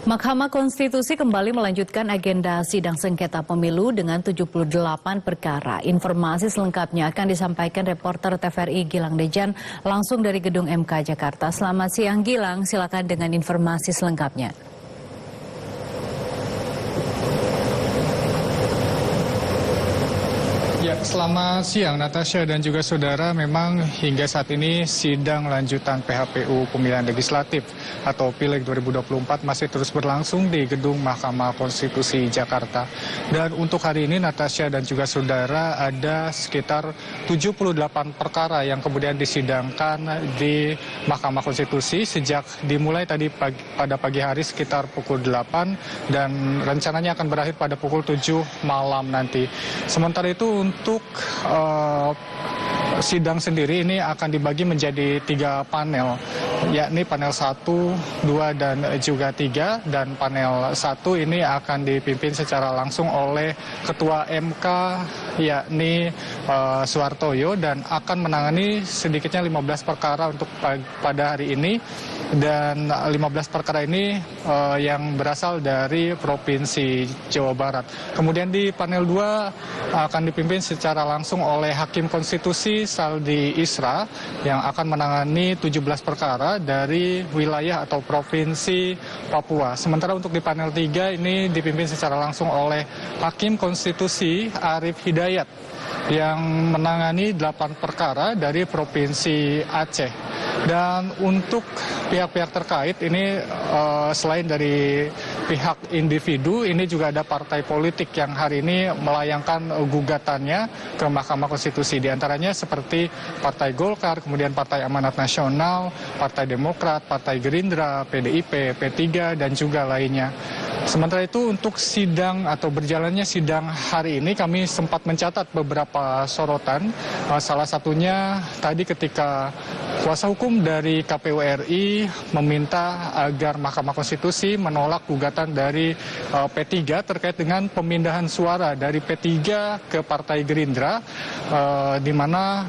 Mahkamah Konstitusi kembali melanjutkan agenda sidang sengketa pemilu dengan 78 perkara. Informasi selengkapnya akan disampaikan reporter TVRI Gilang Dejan langsung dari Gedung MK Jakarta. Selamat siang Gilang, silakan dengan informasi selengkapnya. Ya, selamat siang Natasha dan juga saudara. Memang hingga saat ini sidang lanjutan PHPU Pemilihan Legislatif atau Pileg 2024 masih terus berlangsung di Gedung Mahkamah Konstitusi Jakarta. Dan untuk hari ini Natasha dan juga saudara ada sekitar 78 perkara yang kemudian disidangkan di Mahkamah Konstitusi sejak dimulai tadi pada pagi hari sekitar pukul 8 dan rencananya akan berakhir pada pukul 7 malam nanti. Sementara itu untuk sidang sendiri ini akan dibagi menjadi 3 panel, yakni panel 1, 2, dan juga 3. Dan panel 1 ini akan dipimpin secara langsung oleh Ketua MK, yakni Suhartoyo, dan akan menangani sedikitnya 15 perkara untuk pada hari ini. Dan 15 perkara ini yang berasal dari Provinsi Jawa Barat. Kemudian di panel 2 akan dipimpin secara langsung oleh Hakim Konstitusi Saldi Isra yang akan menangani 17 perkara dari wilayah atau Provinsi Papua. Sementara untuk di panel 3 ini dipimpin secara langsung oleh Hakim Konstitusi Arif Hidayat yang menangani 8 perkara dari Provinsi Aceh. Dan untuk pihak-pihak terkait ini selain dari pihak individu, ini juga ada partai politik yang hari ini melayangkan gugatannya ke Mahkamah Konstitusi. Di antaranya seperti Partai Golkar, kemudian Partai Amanat Nasional, Partai Demokrat, Partai Gerindra, PDIP, P3, dan juga lainnya. Sementara itu untuk sidang atau berjalannya sidang hari ini kami sempat mencatat beberapa sorotan. Salah satunya tadi ketika kuasa hukum dari KPU RI meminta agar Mahkamah Konstitusi menolak gugatan dari P3 terkait dengan pemindahan suara dari P3 ke Partai Gerindra, di mana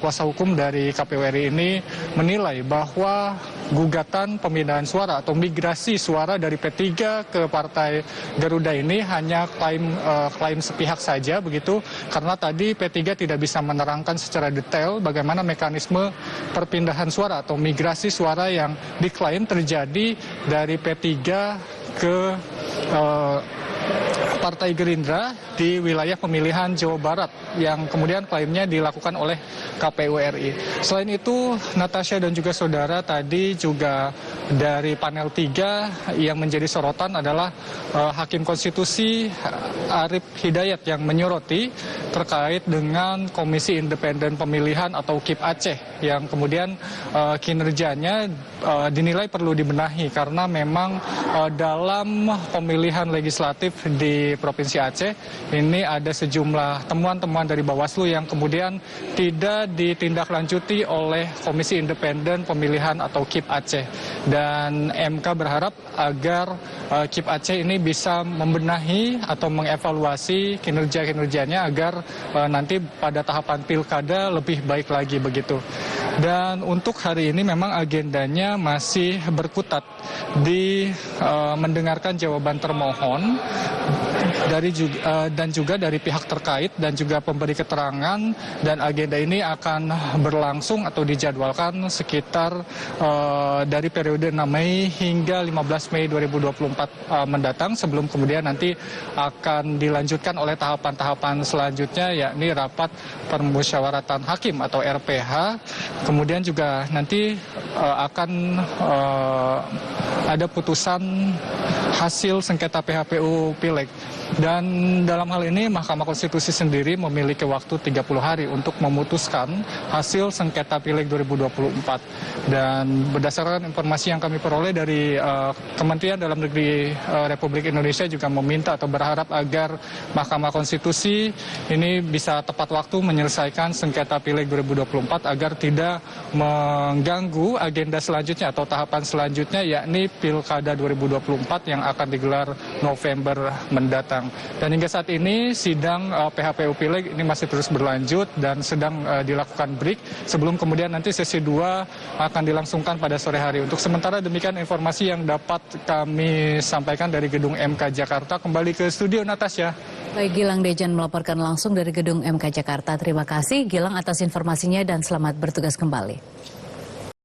kuasa hukum dari KPU RI ini menilai bahwa gugatan pemindahan suara atau migrasi suara dari P3 ke Partai Garuda ini hanya klaim sepihak saja begitu, karena tadi P3 tidak bisa menerangkan secara detail bagaimana mekanisme perpindahan suara atau migrasi suara yang diklaim terjadi dari P3 ke Partai Gerindra di wilayah pemilihan Jawa Barat yang kemudian klaimnya dilakukan oleh KPU RI. Selain itu, Natasha dan juga saudara, tadi juga dari panel 3 yang menjadi sorotan adalah Hakim Konstitusi Arif Hidayat yang menyoroti terkait dengan Komisi Independen Pemilihan atau KIP Aceh yang kemudian kinerjanya dinilai perlu dibenahi karena memang dalam pemilihan legislatif di Provinsi Aceh ini ada sejumlah temuan-temuan dari Bawaslu yang kemudian tidak ditindaklanjuti oleh Komisi Independen Pemilihan atau KIP Aceh. Dan MK berharap agar KIP Aceh ini bisa membenahi atau mengevaluasi kinerja-kinerjanya agar nanti pada tahapan pilkada lebih baik lagi begitu. Dan untuk hari ini memang agendanya masih berkutat di mendengarkan jawaban termohon dan juga dari pihak terkait dan juga pemberi keterangan, dan agenda ini akan berlangsung atau dijadwalkan sekitar dari periode 6 Mei hingga 15 Mei 2024 mendatang, sebelum kemudian nanti akan dilanjutkan oleh tahapan-tahapan selanjutnya, yakni rapat permusyawaratan hakim atau RPH. Kemudian juga nanti akan ada putusan hasil sengketa PHPU Pileg. Dan dalam hal ini Mahkamah Konstitusi sendiri memiliki waktu 30 hari untuk memutuskan hasil sengketa Pileg 2024. Dan berdasarkan informasi yang kami peroleh dari Kementerian Dalam Negeri Republik Indonesia juga meminta atau berharap agar Mahkamah Konstitusi ini bisa tepat waktu menyelesaikan sengketa Pileg 2024 agar tidak mengganggu agenda selanjutnya atau tahapan selanjutnya, yakni Pilkada 2024 yang akan digelar November mendatang. mendatang. Dan hingga saat ini sidang PHPU Pileg ini masih terus berlanjut dan sedang dilakukan break sebelum kemudian nanti sesi 2 akan dilangsungkan pada sore hari. Untuk sementara demikian informasi yang dapat kami sampaikan dari gedung MK Jakarta. Kembali ke studio, Natasha. Baik, Gilang Dejan melaporkan langsung dari gedung MK Jakarta. Terima kasih Gilang atas informasinya dan selamat bertugas kembali.